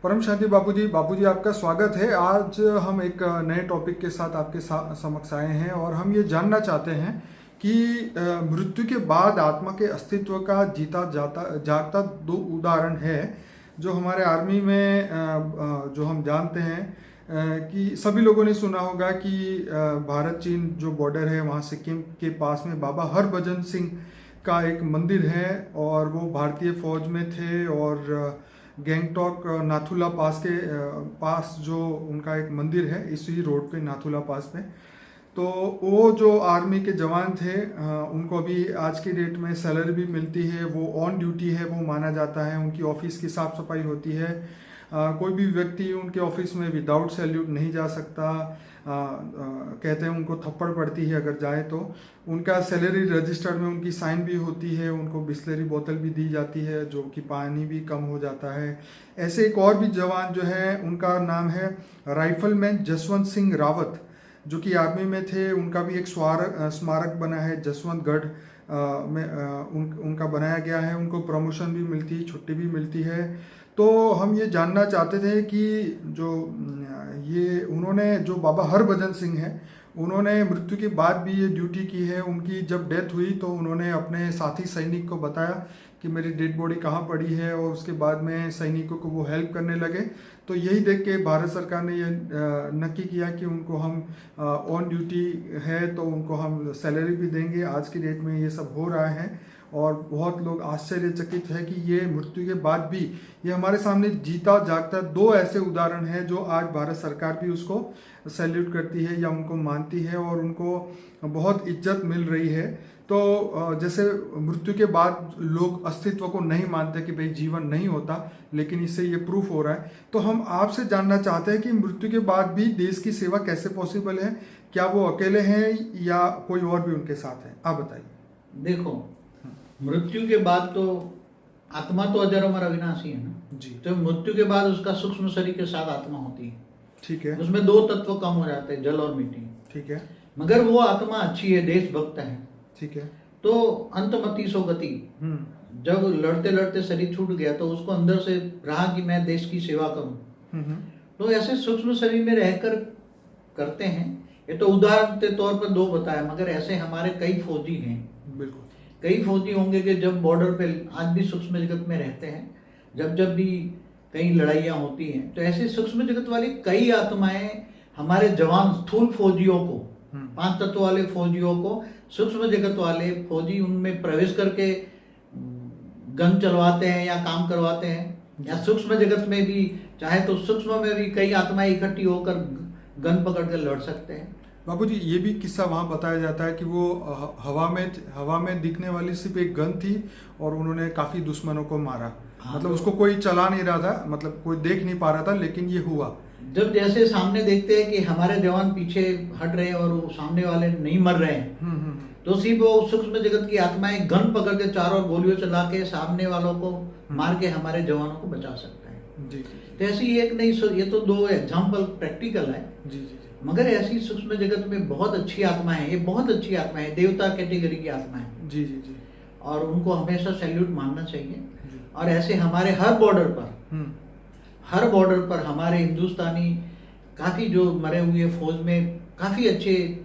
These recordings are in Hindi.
परम शांति बापूजी आपका स्वागत है। आज हम एक नए टॉपिक के साथ आपके समक्ष आए हैं और हम ये जानना चाहते हैं कि मृत्यु के बाद आत्मा के अस्तित्व का जीता जाता जागता दो उदाहरण है जो हमारे आर्मी में जो हम जानते हैं कि सभी लोगों ने सुना होगा कि भारत चीन जो बॉर्डर है वहाँ सिक्किम के पास में बाबा हरभजन सिंह का एक मंदिर है और वो भारतीय फौज में थे और गैंगटॉक नाथुला पास के पास जो उनका एक मंदिर है इसी रोड पे नाथुला पास में। तो वो जो आर्मी के जवान थे उनको भी आज की डेट में सैलरी भी मिलती है, वो ऑन ड्यूटी है वो माना जाता है। उनकी ऑफिस की साफ सफाई होती है। कोई भी व्यक्ति उनके ऑफिस में विदाउट सैल्यूट नहीं जा सकता। कहते हैं उनको थप्पड़ पड़ती है अगर जाए तो। उनका सैलरी रजिस्टर में उनकी साइन भी होती है। उनको बिस्लरी बोतल भी दी जाती है जो कि पानी भी कम हो जाता है। ऐसे एक और भी जवान जो है उनका नाम है राइफलमैन जसवंत सिंह रावत जो कि आर्मी में थे। उनका भी एक स्मारक बना है जसवंतगढ़ में उनका बनाया गया है। उनको प्रमोशन भी मिलती है, छुट्टी भी मिलती है। तो हम ये जानना चाहते थे कि जो ये उन्होंने जो बाबा हरभजन सिंह है उन्होंने मृत्यु के बाद भी ये ड्यूटी की है। उनकी जब डेथ हुई तो उन्होंने अपने साथी सैनिक को बताया कि मेरी डेड बॉडी कहाँ पड़ी है और उसके बाद में सैनिकों को वो हेल्प करने लगे। तो यही देख के भारत सरकार ने ये नक्की किया कि उनको हम ऑन ड्यूटी है तो उनको हम सैलरी भी देंगे। आज की डेट में ये सब हो रहा है और बहुत लोग आश्चर्यचकित है कि ये मृत्यु के बाद भी ये हमारे सामने जीता जागता दो ऐसे उदाहरण हैं जो आज भारत सरकार भी उसको सैल्यूट करती है या उनको मानती है और उनको बहुत इज्जत मिल रही है। तो जैसे मृत्यु के बाद लोग अस्तित्व को नहीं मानते कि भाई जीवन नहीं होता, लेकिन इससे ये प्रूफ हो रहा है। तो हम आपसे जानना चाहते हैं कि मृत्यु के बाद भी देश की सेवा कैसे पॉसिबल है? क्या वो अकेले हैं या कोई और भी उनके साथ है? आप बताइए। देखो, मृत्यु के बाद तो आत्मा तो अजर अमर अविनाशी है ना जी। तो मृत्यु के बाद उसका सूक्ष्म शरीर के साथ आत्मा होती है। ठीक है। उसमें दो तत्व कम हो जाते हैं, जल और मिट्टी। ठीक है। मगर वो आत्मा अच्छी है, देशभक्त है। ठीक है। तो अंतमति सो गति, जब लड़ते लड़ते शरीर छूट गया तो उसको अंदर से रहा कि मैं देश की सेवा करूं। तो ऐसे सूक्ष्म शरीर में रहकर करते हैं। ये तो उदाहरण के तौर पर दो बताया, मगर ऐसे हमारे कई फौजी हैं। बिल्कुल। कई फौजी होंगे कि जब बॉर्डर पे आज भी सूक्ष्म जगत में रहते हैं। जब भी कई लड़ाइयाँ होती हैं तो ऐसे सूक्ष्म जगत वाली कई आत्माएं हमारे जवान स्थूल फौजियों को, 5 तत्व वाले फौजियों को सूक्ष्म जगत वाले फौजी उनमें प्रवेश करके गन चलवाते हैं या काम करवाते हैं। या सूक्ष्म जगत में भी चाहे तो सूक्ष्म में भी कई आत्माएं इकट्ठी होकर गन पकड़ कर लड़ सकते हैं। बाबूजी ये भी किस्सा वहाँ बताया जाता है कि वो हवा में दिखने वाली सिर्फ एक गन थी और उन्होंने काफी दुश्मनों को मारा। मतलब उसको कोई चला नहीं रहा था, मतलब कोई देख नहीं पा रहा था, लेकिन ये हुआ। जब जैसे सामने देखते हैं कि हमारे जवान पीछे हट रहे हैं और वो सामने वाले नहीं मर रहे हैं, तो सिर्फ वो सूक्ष्म जगत की आत्माएं गन पकड़ के चारों गोलियों चला के सामने वालों को मार के हमारे जवानों को बचा सकते हैं। जी। तो ऐसी एक नहीं, ये तो दो एग्जाम्पल प्रैक्टिकल है। जी। जी। मगर ऐसी सूक्ष्म जगत में बहुत अच्छी आत्माएं हैं। ये बहुत अच्छी आत्माएं हैं, देवता कैटेगरी की आत्माएं। जी। जी। जी। और उनको हमेशा सैल्यूट मानना चाहिए। और ऐसे हमारे हर बॉर्डर पर हमारे हिंदुस्तानी काफी जो मरे हुए फौज में काफी अच्छे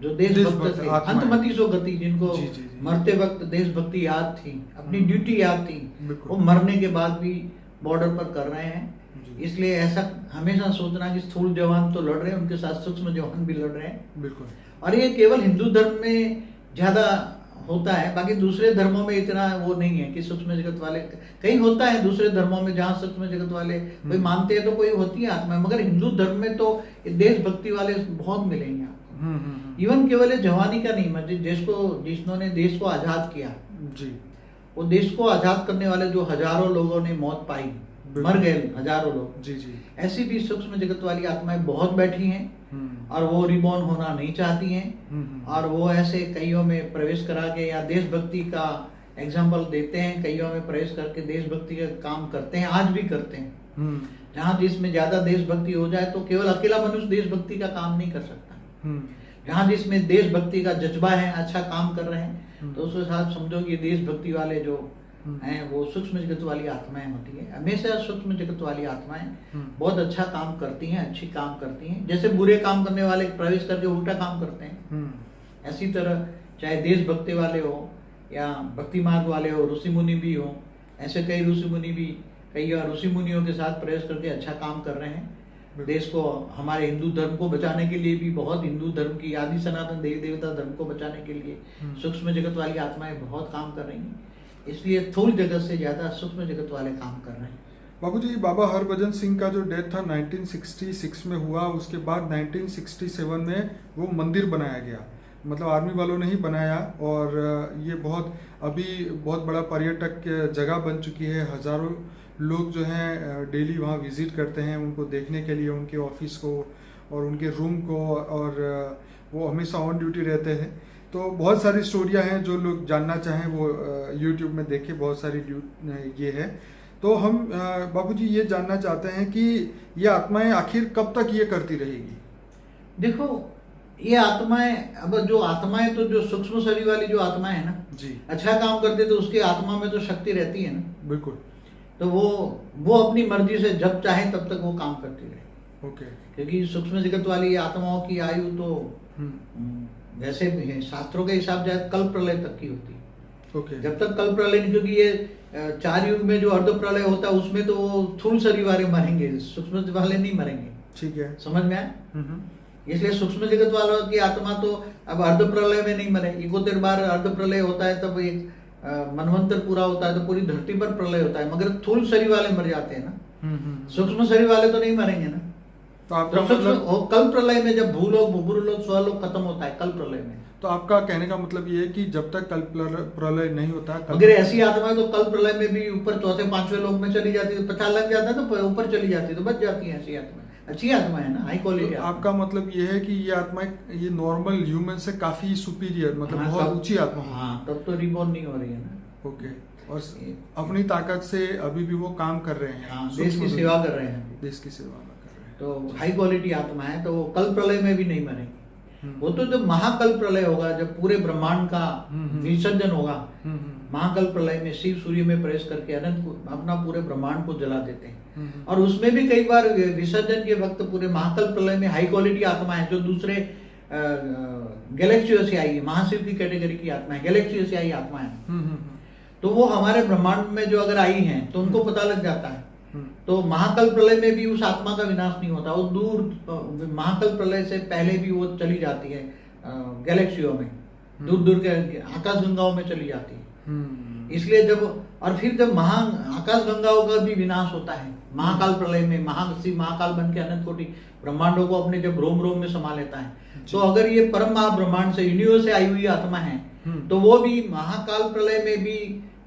जो देशभक्त थे, अंतमति सो गति, जिनको मरते वक्त देशभक्ति याद थी, अपनी ड्यूटी याद थी, वो मरने के बाद भी बॉर्डर पर कर रहे हैं। इसलिए ऐसा हमेशा सोचना कि स्थूल जवान तो लड़ रहे हैं, उनके साथ सूक्ष्म जवान भी लड़ रहे हैं। बिल्कुल। और ये केवल हिंदू धर्म में ज्यादा होता है, बाकी दूसरे धर्मों में इतना वो नहीं है कि सूक्ष्म जगत वाले। कहीं होता है दूसरे धर्मों में जहाँ सूक्ष्म जगत वाले कोई मानते हैं तो कोई होती है आत्मा, मगर हिंदू धर्म में तो देशभक्ति वाले बहुत मिलेंगे आपको। इवन केवल जवानी का नहीं, मतलब जिन्होंने देश को आजाद किया जी, वो देश को आजाद करने वाले जो हजारों लोगों ने मौत पाई, मर गए हजारों लोग। जी। जी। ऐसी भी सूक्ष्म जगत वाली आत्माएं बहुत बैठी हैं और वो रिबॉर्न होना नहीं चाहती हैं। और वो ऐसे कईयों में प्रवेश करा के या देशभक्ति का एग्जाम्पल देते हैं, कईयों में प्रवेश करके देशभक्ति का काम करते हैं, आज भी करते हैं। जहाँ जिसमें ज्यादा देशभक्ति हो जाए तो केवल अकेला मनुष्य देशभक्ति का काम नहीं कर सकता। जहाँ जिसमें देशभक्ति का जज्बा है, अच्छा काम कर रहे हैं, तो उसके साथ समझो कि देशभक्ति वाले जो हैं, वो सूक्ष्म जगत वाली आत्माएं होती है। हमेशा सूक्ष्म जगत वाली आत्माएं बहुत अच्छा काम करती हैं, अच्छी काम करती हैं। जैसे बुरे काम करने वाले प्रवेश करके उल्टा काम करते हैं, ऐसी तरह चाहे देशभक्ति वाले हो या भक्ति मार्ग वाले हो, ऋषि मुनि भी हो, ऐसे कई ऋषि मुनि भी कई ऋषि मुनियों के साथ प्रवेश करके अच्छा काम कर रहे हैं। देश को, हमारे हिंदू धर्म को बचाने के लिए भी, बहुत हिंदू धर्म की आदि सनातन देवी देवता धर्म को बचाने के लिए सूक्ष्म जगत वाली आत्माएं बहुत काम कर रही हैं। इसलिए स्थूल जगत से ज्यादा सूक्ष्म जगत वाले काम कर रहे हैं। बाबूजी, बाबा हरभजन सिंह का जो डेथ था 1966 में हुआ, उसके बाद 1967 में वो मंदिर बनाया गया, मतलब आर्मी वालों ने ही बनाया, और ये बहुत अभी बहुत बड़ा पर्यटक जगह बन चुकी है। हजारों लोग जो हैं डेली वहाँ विजिट करते हैं उनको देखने के लिए, उनके ऑफिस को और उनके रूम को, और वो हमेशा ऑन ड्यूटी रहते हैं। तो बहुत सारी स्टोरियां हैं, जो लोग जानना चाहें वो यूट्यूब में देखें, बहुत सारी ये है। तो हम बाबूजी ये जानना चाहते हैं कि ये आत्माएं आखिर कब तक ये करती रहेगी? देखो, ये आत्माएं, अब जो आत्माएं तो जो सूक्ष्म शरीर वाली जो आत्माएं है ना जी, अच्छा काम करते तो उसकी आत्मा में तो शक्ति रहती है ना। बिल्कुल। तो वो अपनी मर्जी से जब चाहे तब तक वो काम करती रहे। ओके। क्योंकि सूक्ष्म जगत वाली आत्माओं की आयु तो वैसे भी है, शास्त्रों के हिसाब से कल प्रलय तक की होती है। ओके। जब तक कल प्रलय नहीं, क्योंकि ये 4 युग में जो अर्ध प्रलय होता है उसमें तो वो स्थूल शरीर वाले मरेंगे, सूक्ष्म वाले नहीं मरेंगे। ठीक है, समझ में आया? इसलिए सूक्ष्म जगत वालों की आत्मा तो अब अर्ध प्रलय में नहीं मरे। 71 बार अर्ध प्रलय होता है, तब एक मनवंतर पूरा होता है तो पूरी धरती पर प्रलय होता है, मगर स्थूल शरीर वाले मर जाते हैं ना। सूक्ष्म शरीर वाले तो नहीं मरेंगे ना। तो आपका मतलब कल प्रलय में जब भूलोक भूलोक स्वलोक खत्म होता है कल प्रलय में। तो आपका कहने का मतलब ये है कि जब तक कल प्रलय नहीं होता, अगर ऐसी आत्मा तो कल प्रलय में भी ऊपर चौथे पांचवें लोक में चली जाती है, तो पता लग जाता है तो ऊपर चली जाती है, तो बच जाती है। ऐसी आत्मा अच्छी आत्मा है ना, हाई क्वालिटी। तो आपका मतलब ये है कि ये आत्मा ये नॉर्मल ह्यूमन से काफी सुपीरियर, मतलब बहुत ऊंची आत्मा। हाँ, तब तो रिबॉर्न नहीं हो रही है ना। ओके। और अपनी ताकत से अभी भी वो काम कर रहे हैं। हाँ, देश की सेवा कर रहे हैं, देश की सेवा कर रहे हैं। तो हाई क्वालिटी आत्मा है, तो वो कल प्रलय में भी नहीं मरेंगे। वो तो जब महाकल प्रलय होगा, जब पूरे ब्रह्मांड का विसर्जन होगा, महाकल प्रलय में शिव सूर्य में प्रवेश करके अनंत को, अपना पूरे ब्रह्मांड को जला देते हैं। और उसमें भी कई बार विसर्जन के वक्त पूरे महाकल प्रलय में हाई क्वालिटी आत्मा है, जो दूसरे गैलेक्सियों से आई है, महाशिव की कैटेगरी की आत्मा है, गैलेक्सियों से आई आत्मा है। तो वो हमारे ब्रह्मांड में जो अगर आई हैं तो उनको पता लग जाता है। तो महाकल प्रलय में भी उस आत्मा का विनाश नहीं होता, वो दूर महाकल प्रलय से पहले भी वो चली जाती है गैलेक्सियों में, दूर दूर के आकाश गंगाओं में चली जाती है। इसलिए जब, और फिर जब आकाश गंगाओं का भी विनाश होता है महाकाल प्रलय में, शिव महाकाल बन के अनंत कोटि ब्रह्मांडों को अपने जब रोम रोम में समा लेता है, तो अगर ये परम महाब्रह्मांड से, यूनिवर्स से आई हुई आत्मा है, तो वो भी महाकाल प्रलय में भी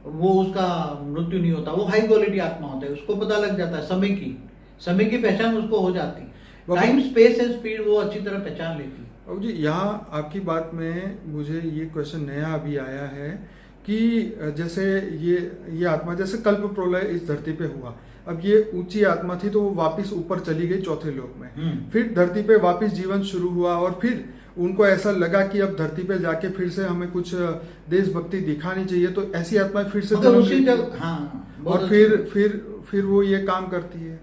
वो उसका मृत्यु नहीं होता, वो हाई क्वालिटी आत्मा होता है। उसको पता लग जाता है समय की पहचान उसको हो जाती है। टाइम स्पेस एंड स्पीड वो अच्छी तरह पहचान लेती है। अब जी यहाँ आपकी बात में मुझे ये क्वेश्चन नया अभी आया है कि जैसे ये आत्मा, जैसे कल्प प्रलय इस धरती पे हुआ, अब ये ऊंची आत्मा थी तो वो वापस ऊपर चली गई चौथे लोक में, फिर धरती पे वापस जीवन शुरू हुआ, और फिर उनको ऐसा लगा कि अब धरती पे जाके फिर से हमें कुछ देशभक्ति दिखानी चाहिए, तो ऐसी आत्माएं फिर से और फिर वो ये काम करती है।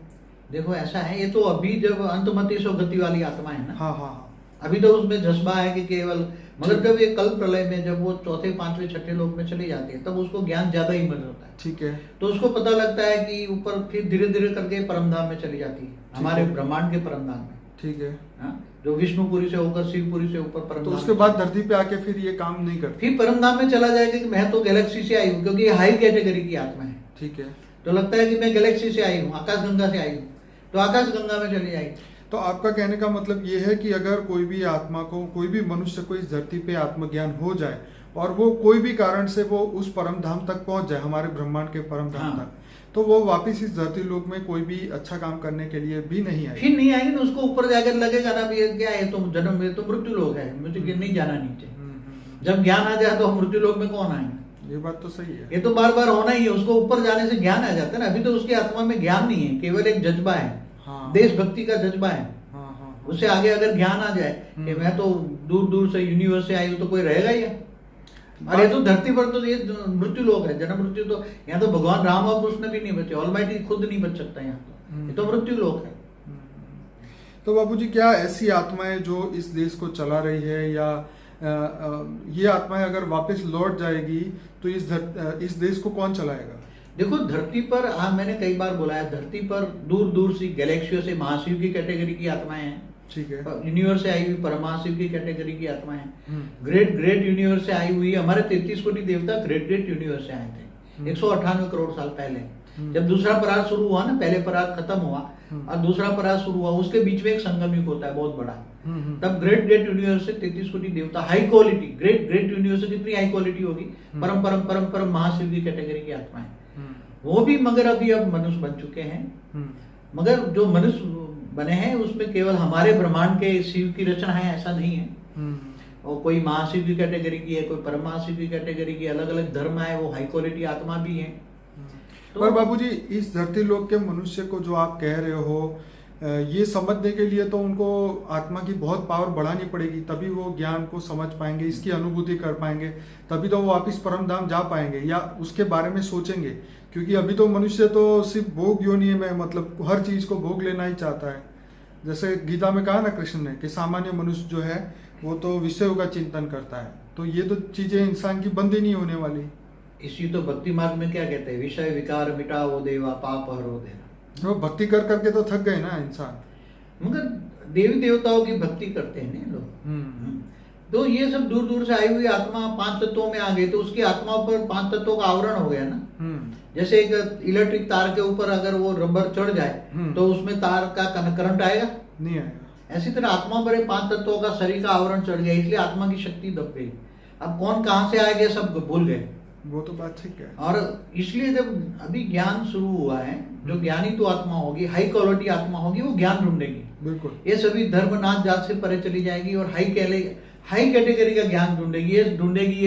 देखो ऐसा है, ये तो अभी जब अंतमति सो गति वाली आत्मा है ना, हाँ, अभी तो उसमें जज्बा है कि केवल, मगर जब ये कल प्रलय में जब वो चौथे पांचवें छठे लोक में चली जाती है, तब उसको ज्ञान ज्यादा ही मिल होता है। ठीक है। तो उसको पता लगता है कि ऊपर फिर धीरे धीरे करके परमधाम में चली जाती है, हमारे ब्रह्मांड के परमधाम में। ठीक है। जो विष्णुपुरी से होकर शिवपुरी से ऊपर परमधाम, तो उसके बाद धरती पे आके फिर ये काम नहीं करती, फिर परमधाम में चला जाएगा कि मैं तो गैलेक्सी से आई हूँ, क्योंकि ये हाई कैटेगरी की आत्मा है। ठीक है। तो लगता है कि मैं गैलेक्सी से आई हूँ, आकाश गंगा से आई हूँ, तो आकाश गंगा में चली जाएगी। तो आपका कहने का मतलब ये है कि अगर कोई भी आत्मा को, कोई भी मनुष्य को इस धरती पे आत्मज्ञान हो जाए और वो कोई भी कारण से वो उस परम धाम तक पहुंच जाए, हमारे ब्रह्मांड के परम धाम तक, तो वो वापस इस धरती लोक में कोई भी अच्छा काम करने के लिए भी नहीं आएगी। फिर नहीं आएगी ना, उसको ऊपर जाकर लगेगा ना भी क्या है, तुम जन्म में तो मृत्यु लोक है, मुझे नहीं जाना नीचे। जब ज्ञान आ जाए तो हम मृत्यु लोक में कौन आएंगे? ये बात तो सही है। ये तो बार बार होना ही है, उसको ऊपर जाने से ज्ञान आ जाता है ना। अभी तो उसके आत्मा में ज्ञान नहीं है, केवल एक जज्बा है, देशभक्ति का जज्बा है। उससे आगे अगर ज्ञान आ जाए कि मैं तो दूर दूर से यूनिवर्स से आई हूँ, तो कोई रहेगा ही है। और ये तो धरती पर तो ये मृत्यु लोक है, जन्म मृत्यु तो यहाँ तो भगवान राम और कृष्ण भी नहीं बचे, ऑलमाइटी खुद नहीं बच सकता यहाँ तो, ये तो मृत्यु लोक है। तो बाबूजी क्या ऐसी आत्माएं जो इस देश को चला रही है या ये आत्माएं अगर वापस लौट जाएगी तो इस देश को कौन चलाएगा? देखो धरती पर, हाँ मैंने कई बार बोला है, धरती पर दूर दूर सी गैलेक्सियों से महाशिव की कैटेगरी की आत्माएं हैं, ठीक है, यूनिवर्स से आई हुई परमाशिव की कैटेगरी की आत्माएं हैं, ग्रेट ग्रेट यूनिवर्स से आई हुई, हमारे 33 कोटि देवता ग्रेट ग्रेट यूनिवर्स से आए थे 198 करोड़ साल पहले। जब दूसरा पराग शुरू हुआ ना, पहले पराग खत्म हुआ और दूसरा पराग शुरू हुआ, उसके बीच में एक संगम युग होता है बहुत बड़ा, तब ग्रेट ग्रेट यूनिवर्स से 33 कोटि देवता, high quality, great great universe से कितनी हाई क्वालिटी होगी, परम परम परम परम महाशिव की कैटेगरी की आत्माएं, वो भी मगर अभी अब मनुष्य बन चुके हैं। मगर जो मनुष्य बने हैं उसमें केवल हमारे ब्रह्मांड के शिव की रचना है ऐसा नहीं है, और कोई महाशिव की कैटेगरी की है, कोई परम महाशिव की कैटेगरी की, अलग अलग धर्म है, वो हाई क्वालिटी आत्मा भी है। तो पर बाबूजी इस धरती लोक के मनुष्य को जो आप कह रहे हो, ये समझने के लिए तो उनको आत्मा की बहुत पावर बढ़ानी पड़ेगी, तभी वो ज्ञान को समझ पाएंगे, इसकी अनुभूति कर पाएंगे, तभी तो वो वापिस परम धाम जा पाएंगे या उसके बारे में सोचेंगे। क्योंकि अभी तो मनुष्य तो सिर्फ भोग योनि में, मतलब हर चीज को भोग लेना ही चाहता है। जैसे गीता में कहा ना कृष्ण ने कि सामान्य मनुष्य जो है वो तो विषयों का चिंतन करता है, तो ये तो चीजें इंसान की बंद ही नहीं होने वाली। इसी तो भक्ति मार्ग में क्या कहते हैं, विषय विकार मिटाओ देवा पाप हरो देवा। वो भक्ति कर करके तो थक गए ना इंसान, मगर देवी देवताओं की भक्ति करते हैं ना लोग। तो ये सब दूर दूर से आई हुई आत्मा 5 तत्वों में आ गई, तो उसकी आत्मा पर 5 तत्वों का आवरण हो गया ना। जैसे एक इलेक्ट्रिक तार के ऊपर अगर वो रबर चढ़ जाए तो उसमें तार का करंट आएगा? नहीं आएगा। ऐसी तरह आत्मा पर 5 तत्वों का शरीर का आवरण चढ़ गया, इसलिए आत्मा की शक्ति दब गई। अब कौन कहाँ से आए गए सब भूल गए। वो तो बात ठीक है। और इसलिए जब अभी ज्ञान शुरू हुआ है, जो ज्ञानी तो आत्मा होगी, हाई क्वालिटी आत्मा होगी, वो ज्ञान ढूंढेगी। बिल्कुल, ये सभी धर्म नाथ जात से परे चली जाएगी और हाई कैटेगरी का ज्ञान ढूंढेगी। ये ढूंढेगी,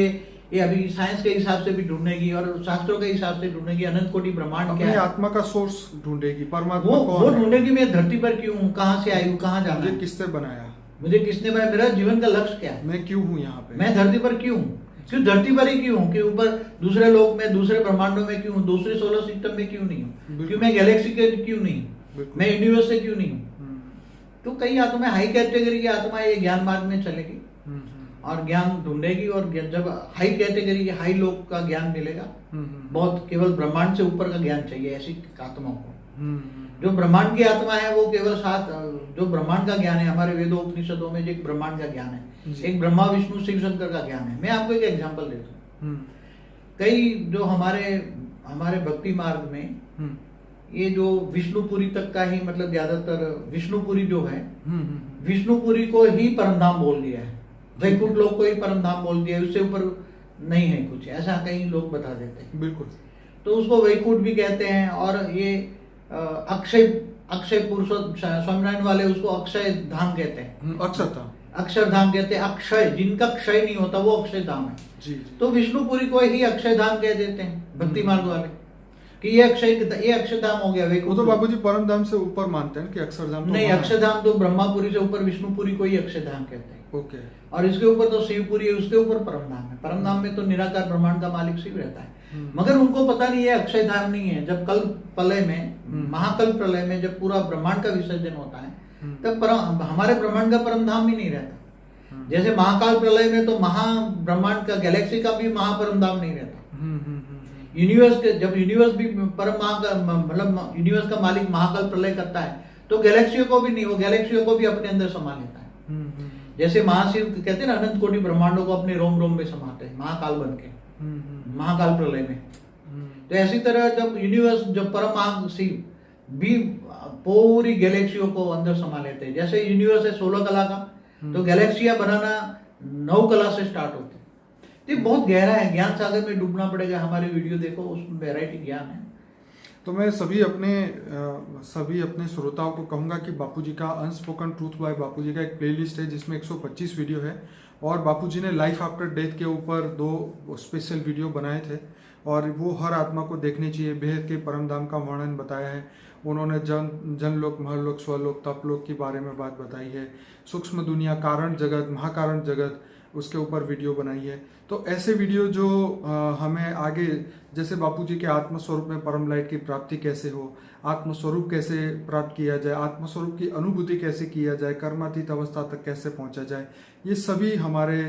ये अभी साइंस के हिसाब से भी ढूंढेगी और शास्त्रों के हिसाब से ढूंढेगी। अनंत कोटि ब्रह्मांड क्या है, आत्मा का सोर्स ढूंढेगी, परमात्मा वो ढूंढेगी। मैं धरती पर क्यों हूँ, कहाँ से आई हूँ, कहाँ जाना है, मुझे किसने बनाया, मेरा जीवन का लक्ष्य क्या है, मैं क्यों हूँ यहाँ पे, मैं धरती पर क्यों हूँ, क्यों धरती पर ही क्यों हूँ, कि ऊपर दूसरे लोक में, दूसरे ब्रह्मांडों में क्यों हूँ, दूसरे सोलर सिस्टम में क्यों नहीं हूँ, क्यों मैं गैलेक्सी के क्यों नहीं हूँ, मैं यूनिवर्स से क्यों नहीं हूँ। तो कई आत्मा, हाई कैटेगरी की आत्मा ये ज्ञान मार्ग में चलेगी और ज्ञान ढूंढेगी, और जब हाई कैटेगरी के हाई लोक का ज्ञान मिलेगा, बहुत केवल ब्रह्मांड से ऊपर का ज्ञान चाहिए ऐसी आत्माओं को। जो ब्रह्मांड की आत्मा है वो केवल जो ब्रह्मांड का ज्ञान है, हमारे वेदों उपनिषदों में जो एक ब्रह्मांड का ज्ञान है, एक ब्रह्मा विष्णु शिव शंकर का ज्ञान है। मैं आपको एक एग्जांपल देता हूँ। कई जो हमारे भक्ति मार्ग में ये जो विष्णुपुरी तक का ही, मतलब ज्यादातर विष्णुपुरी जो है, विष्णुपुरी को ही परमधाम बोल दिया है, वैकुंठ लोक को ही परमधाम बोल दिया है, उससे ऊपर नहीं है कुछ, ऐसा कई लोग बता देते हैं। बिल्कुल, तो उसको वैकुंठ भी कहते हैं। और ये अक्षय पुरुषोत्तम स्वामीनारायण वाले उसको अक्षय धाम कहते हैं, अक्षर धाम कहते हैं। अक्षय, जिनका क्षय नहीं होता वो अक्षय धाम है जी। तो विष्णुपुरी को ही अक्षय धाम कह देते हैं भक्ति मार्ग वाले, कि ये अक्षरधाम हो गया। वो तो बाबूजी परम धाम से ऊपर मानते हैं कि अक्षरधाम नहीं, अक्षरधाम तो ब्रह्मापुरी से ऊपर विष्णुपुरी को ही अक्षरधाम कहते हैं। ओके। और इसके ऊपर तो शिवपुरी है, उसके ऊपर परमधाम है। परमधाम में तो निराकार ब्रह्मांड का मालिक शिव रहता है, मगर उनको पता नहीं है अक्षयधाम नहीं है। जब कल प्रलय में, महाकल प्रलय में जब पूरा ब्रह्मांड का विसर्जन होता है, तब हमारे ब्रह्मांड का परमधाम भी नहीं रहता। जैसे महाकाल प्रलय में तो ब्रह्मांड का, गैलेक्सी का भी महापरमधाम नहीं रहता। यूनिवर्स के, जब यूनिवर्स भी मतलब यूनिवर्स का मालिक महाकाल प्रलय करता है, तो गैलेक्सियों को भी नहीं, वो गैलेक्सियों को भी अपने अंदर समा लेता है। जैसे महाशिव कहते हैं ना, अनंत कोटि ब्रह्मांडों को अपने रोम रोम में समाते हैं महाकाल बन के, महाकाल प्रलय में। तो ऐसी तरह जब यूनिवर्स, जब परम महाशिव भी पूरी गैलेक्सियों को अंदर समा लेते हैं। जैसे यूनिवर्स है 16 कला का, तो गैलेक्सियां बनाना 9 कला से स्टार्ट होते हैं। ये बहुत गहरा है, ज्ञान सागर में डूबना पड़ेगा। हमारी वीडियो देखो, उसमें वैरायटी ज्ञान है। तो मैं सभी अपने श्रोताओं को कहूँगा कि बापूजी का अनस्पोकन ट्रूथ बाय बापूजी का एक प्लेलिस्ट है जिसमें 125 वीडियो है, और बापूजी ने लाइफ आफ्टर डेथ के ऊपर 2 स्पेशल वीडियो बनाए थे, और वो हर आत्मा को देखनी चाहिए। बेहद के परमधाम का वर्णन बताया है उन्होंने, जनलोक, महलोक, स्वलोक, तपलोक के बारे में बात बताई है, सूक्ष्म दुनिया, कारण जगत, महाकारण जगत, उसके ऊपर वीडियो बनाई है। तो ऐसे वीडियो जो हमें आगे, जैसे बापूजी के आत्मस्वरूप में परम लाइट की प्राप्ति कैसे हो, आत्मस्वरूप कैसे प्राप्त किया जाए, आत्मस्वरूप की अनुभूति कैसे किया जाए, कर्मातीत अवस्था तक कैसे पहुंचा जाए, ये सभी हमारे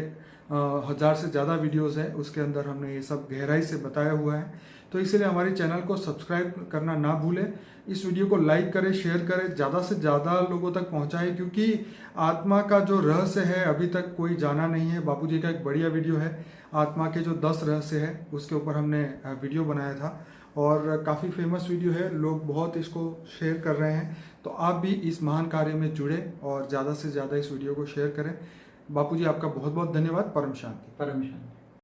1000 से ज़्यादा वीडियोस है, उसके अंदर हमने ये सब गहराई से बताया हुआ है। तो इसलिए हमारे चैनल को सब्सक्राइब करना ना भूलें, इस वीडियो को लाइक करें, शेयर करें, ज़्यादा से ज़्यादा लोगों तक पहुंचाएं, क्योंकि आत्मा का जो रहस्य है अभी तक कोई जाना नहीं है। बापूजी का एक बढ़िया वीडियो है, आत्मा के जो 10 रहस्य है, उसके ऊपर हमने वीडियो बनाया था और काफ़ी फेमस वीडियो है, लोग बहुत इसको शेयर कर रहे हैं। तो आप भी इस महान कार्य में जुड़े और ज़्यादा से ज़्यादा इस वीडियो को शेयर करें। बापूजी आपका बहुत बहुत धन्यवाद। परम शांति। परम शांति।